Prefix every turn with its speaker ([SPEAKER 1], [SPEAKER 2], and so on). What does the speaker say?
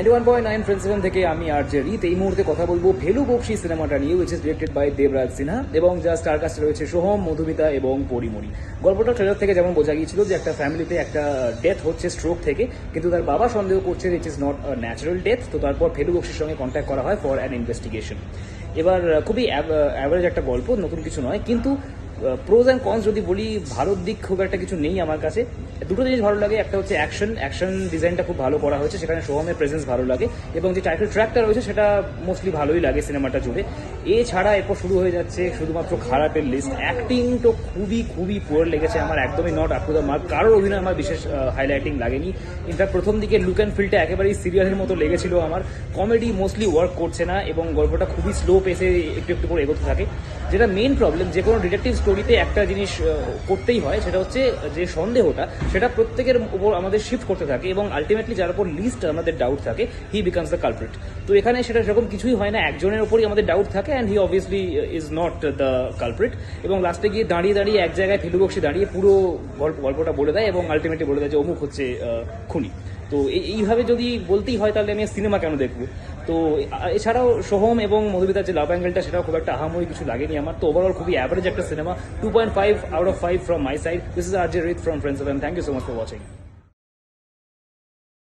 [SPEAKER 1] 91.9 friends FM থেকে আমি RJ রিত। এই মুহূর্তে কথা বলবো ভেলু বক্সি সিনেমাটা নিয়ে, which is directed by Debraj Sinha, এবং যা স্টার কাস্টে রয়েছে সোহম, মধুমিতা এবং পরিমণি। গল্পটা ট্রেলার থেকে যেমন বোঝা গিয়েছিল যে একটা ফ্যামিলিতে একটা ডেথ হচ্ছে স্ট্রোক থেকে, কিন্তু তার বাবা সন্দেহ করছে it is not a natural death. তো তারপর ভেলু বক্সির সঙ্গে কন্ট্যাক্ট করা হয় ফর অ্যান ইনভেস্টিগেশন। এবার খুবই অ্যাভারেজ একটা গল্প, নতুন কিছু নয়, কিন্তু প্রোজ অ্যান্ড কনস যদি বলি, ভালোর দিক খুব একটা কিছু নেই আমার কাছে। দুটো জিনিস ভালো লাগে, একটা হচ্ছে অ্যাকশন ডিজাইনটা খুব ভালো করা হয়েছে, সেখানে সোহমের প্রেজেন্স ভালো লাগে, এবং যে টাইটেল ট্র্যাকটা রয়েছে সেটা মোস্টলি ভালোই লাগে সিনেমাটা জুড়ে। এছাড়া এরপর শুরু হয়ে যাচ্ছে শুধুমাত্র খারাপের লিস্ট। অ্যাক্টিং তো খুবই খুবই পুয়ার লেগেছে আমার, একদমই not up to the mark. কারোর অভিনয় আমার বিশেষ হাইলাইটিং লাগেনি। ইনফ্যাক্ট প্রথম দিকে লুক অ্যান্ড ফিলটা একেবারেই সিরিয়ালের মতো লেগেছিল আমার। কমেডি মোস্টলি ওয়ার্ক করছে না, এবং গল্পটা খুবই স্লো পেসে একটু একটু করে এগোতে থাকে। যেটা মেইন প্রবলেম, যে কোনো ডিটেকটিভ স্টোরিতে একটা জিনিস করতেই হয়, সেটা হচ্ছে যে সন্দেহটা সেটা প্রত্যেকের উপর আমাদের শিফট করতে থাকে, এবং আলটিমেটলি যার উপর লিস্ট আমাদের ডাউট থাকে, হি বিকামস দ্য কালপ্রিট। তো এখানে সেটা সেরকম কিছুই হয় না, একজনের উপরই আমাদের ডাউট থাকে, and he obviously is not the culprit. এবং লাস্টে গিয়ে দাঁড়িয়ে দাঁড়িয়ে এক জায়গায় ভেলু বক্সি দাঁড়িয়ে পুরো গল্পটা বলে দেয়, এবং আলটিমেটলি বলে দেয় যে অমুক হচ্ছে খুনি। তো এইভাবে যদি বলতেই হয় তাহলে আমি সিনেমা কেন দেখবো? তো এছাড়াও সোহম এবং মধুমিতার যে লাভ অ্যাঙ্গেলটা, সেটাও খুব একটা আহামরি কিছু লাগেনি আমার। তো ওভারঅল খুবই অ্যাভারেজ একটা cinema. 2.5 out of 5 from my side. This is RJ Reith from Friends of M. Thank you so much for watching.